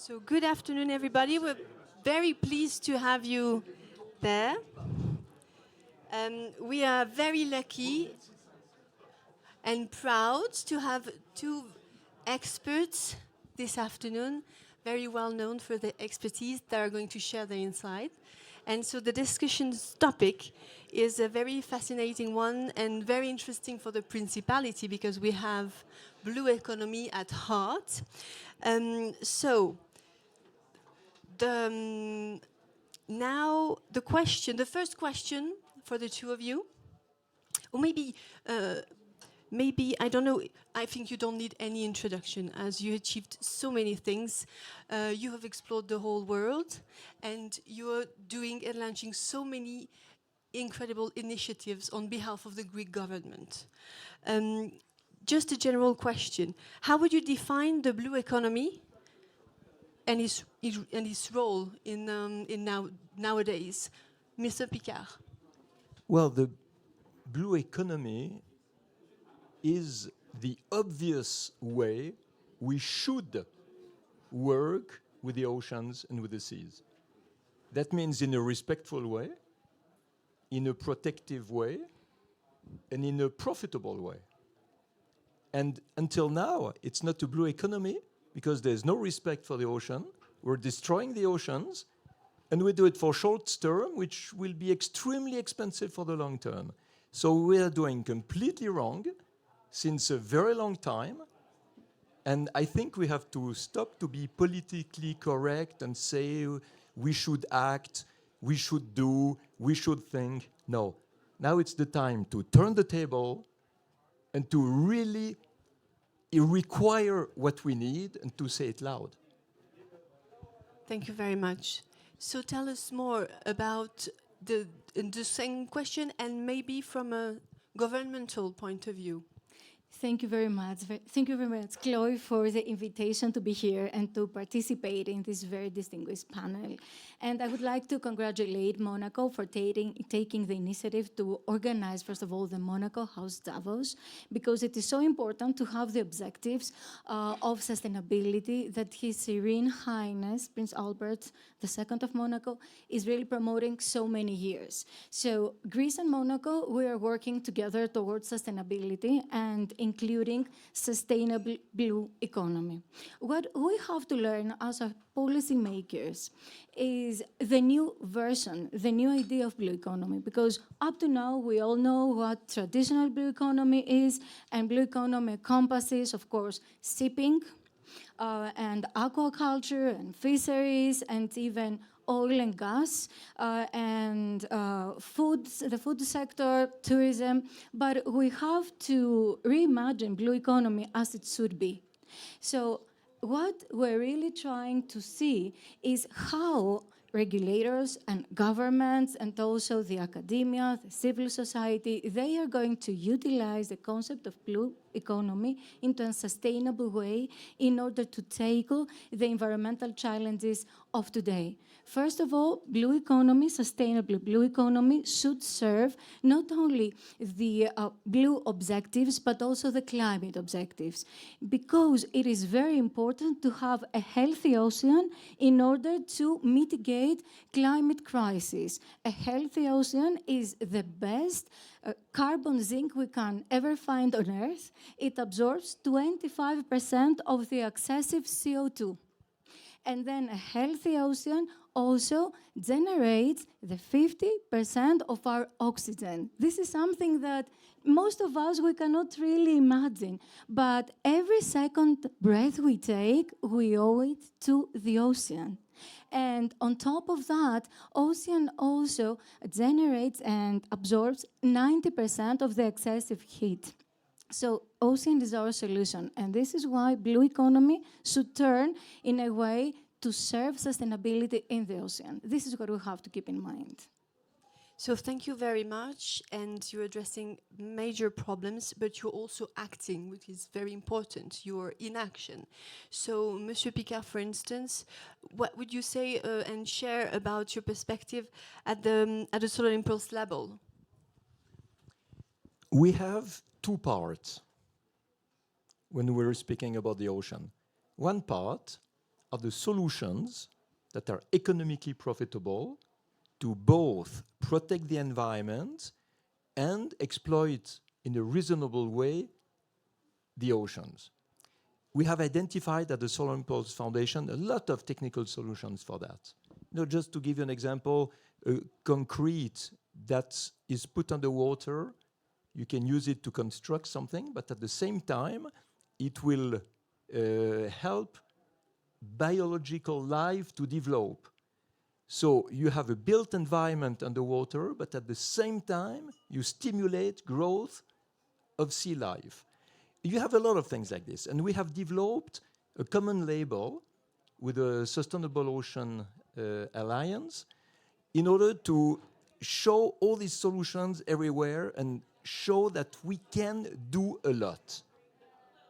So good afternoon, everybody. We're very pleased to have you there. We are very lucky and proud to have two experts this afternoon, very well known for their expertise, that are going to share their insight. And so the discussion's topic is a very fascinating one and very interesting for the Principality because we have blue economy at heart. Now the first question for the two of you, or maybe I don't know. I think you don't need any introduction, as you achieved so many things. You have explored the whole world, and you're doing and launching so many incredible initiatives on behalf of the Greek government. Just a general question: how would you define the blue economy and its role in nowadays, Mr. Piccard? Well, the blue economy is the obvious way we should work with the oceans and with the seas. That means in a respectful way, in a protective way, and in a profitable way. And until now, it's not a blue economy because there's no respect for the ocean. We're destroying the oceans, and we do it for short term, which will be extremely expensive for the long term. So we are doing completely wrong since a very long time. And I think we have to stop to be politically correct and say we should act, we should do, we should think. No. Now it's the time to turn the table and to really require what we need and to say it loud. Thank you very much. So tell us more about the same question and maybe from a governmental point of view. Thank you very much. Thank you very much, Chloé, for the invitation to be here and to participate in this very distinguished panel. And I would like to congratulate Monaco for taking the initiative to organize, first of all, the Monaco House Davos, because it is so important to have the objectives of sustainability that His Serene Highness, Prince Albert II of Monaco, is really promoting so many years. So Greece and Monaco, we are working together towards sustainability and including sustainable blue economy. What we have to learn as policymakers is the new version, the new idea of blue economy, because up to now we all know what traditional blue economy is, and blue economy encompasses, of course, shipping and aquaculture and fisheries and even oil and gas and foods, the food sector, tourism, but we have to reimagine blue economy as it should be. So what we're really trying to see is how regulators and governments and also the academia, the civil society, they are going to utilize the concept of blue economy into a sustainable way in order to tackle the environmental challenges of today. First of all, blue economy, sustainable blue economy, should serve not only the blue objectives, but also the climate objectives, because it is very important to have a healthy ocean in order to mitigate climate crisis. A healthy ocean is the best carbon zinc we can ever find on Earth. It absorbs 25% of the excessive CO2. And then a healthy ocean also generates the 50% of our oxygen. This is something that most of us, we cannot really imagine. But every second breath we take, we owe it to the ocean. And on top of that, ocean also generates and absorbs 90% of the excessive heat. So ocean is our solution, and this is why blue economy should turn in a way to serve sustainability in the ocean. This is what we have to keep in mind. So thank you very much, and you're addressing major problems, but you're also acting, which is very important. You're in action. So, Monsieur Piccard, for instance, what would you say and share about your perspective at the Solar Impulse level? We have two parts when we're speaking about the ocean. One part are the solutions that are economically profitable to both protect the environment and exploit in a reasonable way the oceans. We have identified at the Solar Impulse Foundation a lot of technical solutions for that. Just to give you an example, concrete that is put underwater, you can use it to construct something, but at the same time, it will help biological life to develop. So you have a built environment underwater, but at the same time, you stimulate growth of sea life. You have a lot of things like this. And we have developed a common label with the Sustainable Ocean Alliance in order to show all these solutions everywhere and show that we can do a lot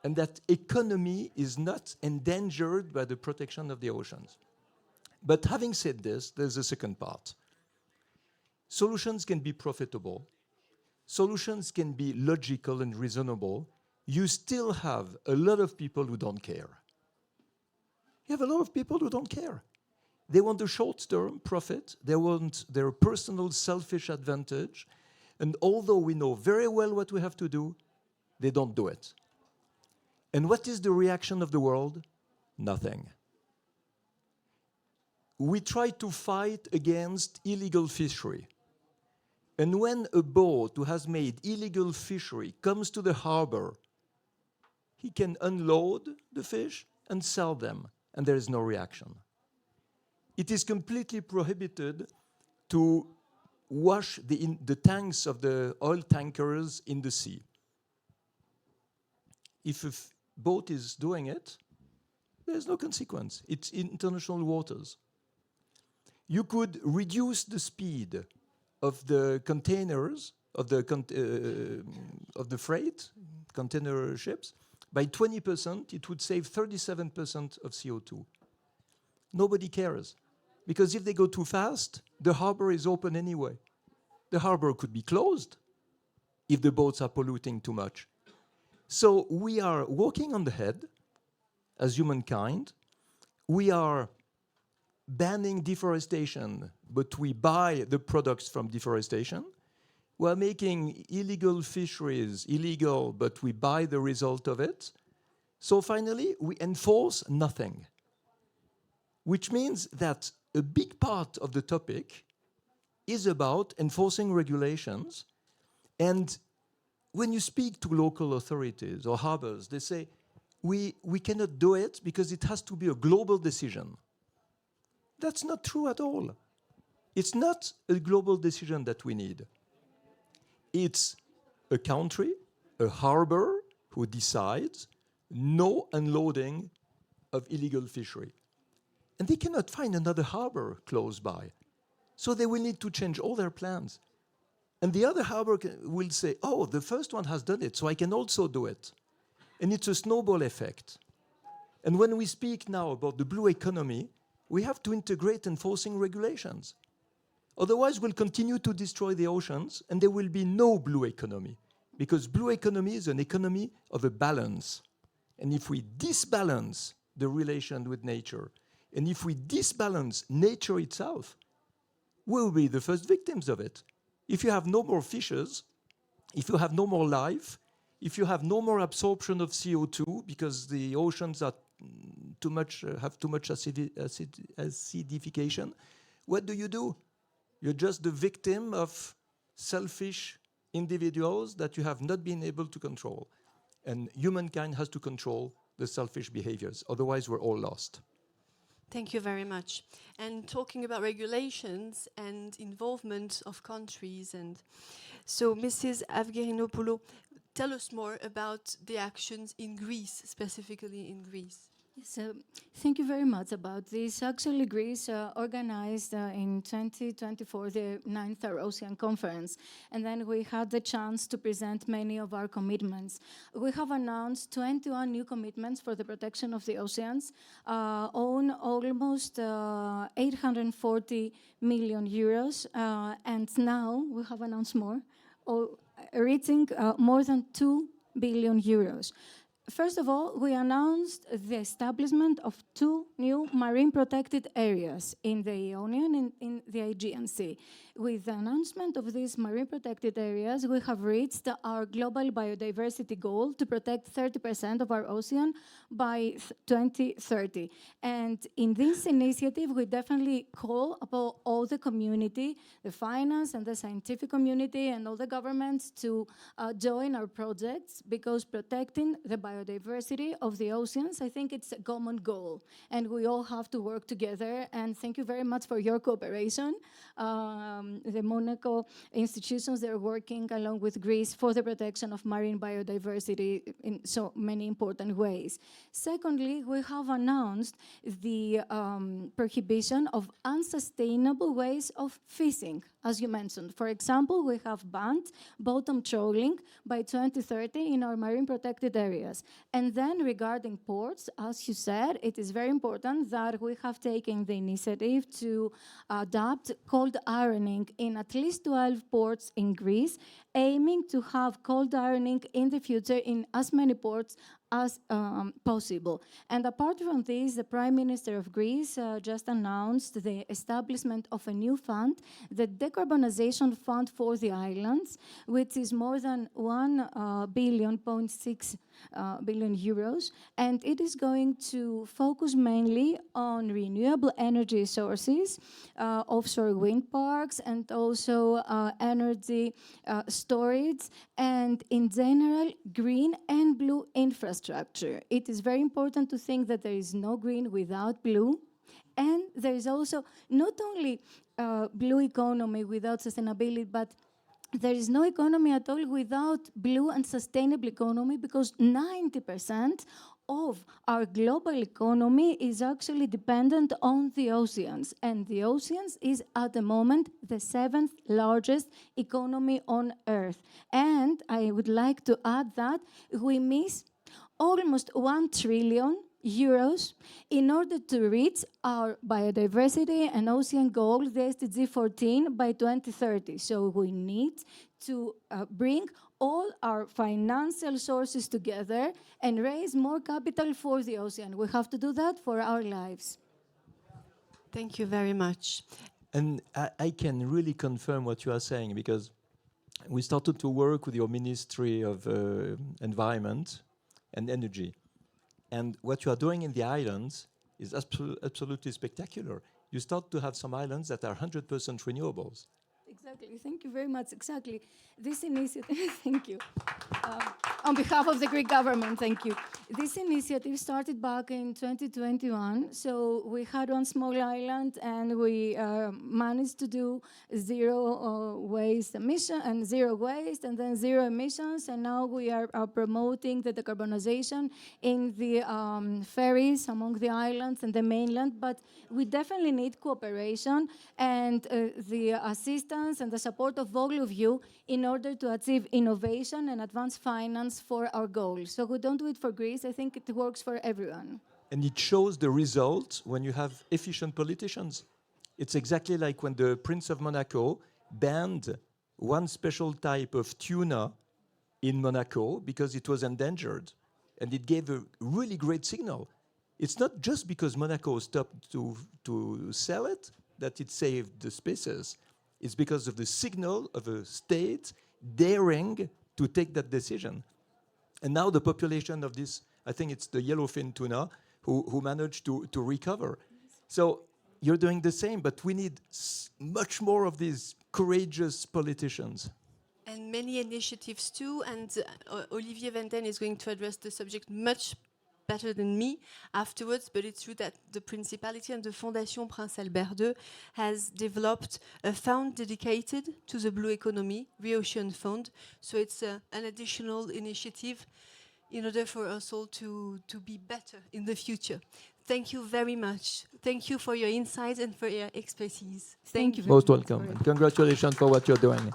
and that economy is not endangered by the protection of the oceans. But having said this, there's a second part. Solutions can be profitable. Solutions can be logical and reasonable. You still have a lot of people who don't care. You have a lot of people who don't care. They want the short-term profit. They want their personal selfish advantage. And although we know very well what we have to do, they don't do it. And what is the reaction of the world? Nothing. We try to fight against illegal fishery. And when a boat who has made illegal fishery comes to the harbor, he can unload the fish and sell them, and there is no reaction. It is completely prohibited to wash the tanks of the oil tankers in the sea. If a boat is doing it, there's no consequence. It's international waters. You could reduce the speed of the containers, of the freight, container ships, by 20%. It would save 37% of CO2. Nobody cares. Because if they go too fast, the harbor is open anyway. The harbor could be closed if the boats are polluting too much. So we are walking on the head as humankind. We are banning deforestation, but we buy the products from deforestation. We are making illegal fisheries illegal, but we buy the result of it. So finally, we enforce nothing, which means that a big part of the topic is about enforcing regulations. And when you speak to local authorities or harbors, they say, we cannot do it because it has to be a global decision. That's not true at all. It's not a global decision that we need. It's a country, a harbor, who decides no unloading of illegal fishery. And they cannot find another harbor close by. So they will need to change all their plans. And the other harbor will say, oh, the first one has done it, so I can also do it. And it's a snowball effect. And when we speak now about the blue economy, we have to integrate enforcing regulations. Otherwise, we'll continue to destroy the oceans, and there will be no blue economy. Because blue economy is an economy of a balance. And if we disbalance the relation with nature, and if we disbalance nature itself, we will be the first victims of it. If you have no more fishes, if you have no more life, if you have no more absorption of CO2 because the oceans are have too much acidification, what do? You're just the victim of selfish individuals that you have not been able to control. And humankind has to control the selfish behaviors. Otherwise, we're all lost. Thank you very much. And talking about regulations and involvement of countries, and so Mrs. Avgerinopoulou, tell us more about the actions in Greece, specifically in Greece. So, thank you very much about this. Actually, Greece organized in 2024 the 9th Ocean Conference, and then we had the chance to present many of our commitments. We have announced 21 new commitments for the protection of the oceans, on almost 840 million euros, and now we have announced more, reaching more than 2 billion euros. First of all, we announced the establishment of 2 new marine protected areas in the Ionian and in the Aegean Sea. With the announcement of these marine protected areas, we have reached our global biodiversity goal to protect 30% of our ocean by 2030. And in this initiative, we definitely call upon all the community, the finance and the scientific community and all the governments to join our projects, because protecting the biodiversity of the oceans, I think it's a common goal, and we all have to work together. And thank you very much for your cooperation. The Monaco institutions, they're working along with Greece for the protection of marine biodiversity in so many important ways. Secondly, we have announced the prohibition of unsustainable ways of fishing, as you mentioned. For example, we have banned bottom trawling by 2030 in our marine protected areas. And then regarding ports, as you said, it is very important that we have taken the initiative to adopt cold ironing in at least 12 ports in Greece, aiming to have cold ironing in the future in as many ports as possible. And apart from this, the Prime Minister of Greece just announced the establishment of a new fund, the Decarbonization Fund for the Islands, which is more than 1.6 billion euros, and it is going to focus mainly on renewable energy sources, offshore wind parks, and also energy storage, and in general, green and blue infrastructure. It is very important to think that there is no green without blue, and there is also not only blue economy without sustainability, but there is no economy at all without blue and sustainable economy, because 90% of our global economy is actually dependent on the oceans. And the oceans is at the moment the 7th largest economy on Earth. And I would like to add that we miss almost 1 trillion euros in order to reach our biodiversity and ocean goal, the SDG 14, by 2030. So we need to bring all our financial sources together and raise more capital for the ocean. We have to do that for our lives. Thank you very much. And I can really confirm what you are saying, because we started to work with your Ministry of Environment and Energy. And what you are doing in the islands is absolutely spectacular. You start to have some islands that are 100% renewables. Exactly. Thank you very much. Exactly. This initiative, thank you. On behalf of the Greek government, thank you. This initiative started back in 2021. So we had one small island, and we managed to do zero waste emission and zero waste, and then zero emissions. And now we are promoting the decarbonization in the ferries among the islands and the mainland. But we definitely need cooperation and the assistance and the support of all of you in order to achieve innovation and advance finance for our goals. So we don't do it for Greece. I think it works for everyone. And it shows the result when you have efficient politicians. It's exactly like when the Prince of Monaco banned one special type of tuna in Monaco because it was endangered. And it gave a really great signal. It's not just because Monaco stopped to sell it that it saved the species. It's because of the signal of a state daring to take that decision. And now the population of this, I think it's the yellowfin tuna, who managed to recover. So you're doing the same, but we need much more of these courageous politicians. And many initiatives too, and Olivier Vanden is going to address the subject much better than me afterwards, but it's true that the Principality and the Fondation Prince Albert II has developed a fund dedicated to the blue economy, Ocean Fund. So it's an additional initiative in order for us all to be better in the future. Thank you very much. Thank you for your insights and for your expertise. Thank you. Most welcome. And congratulations for what you're doing.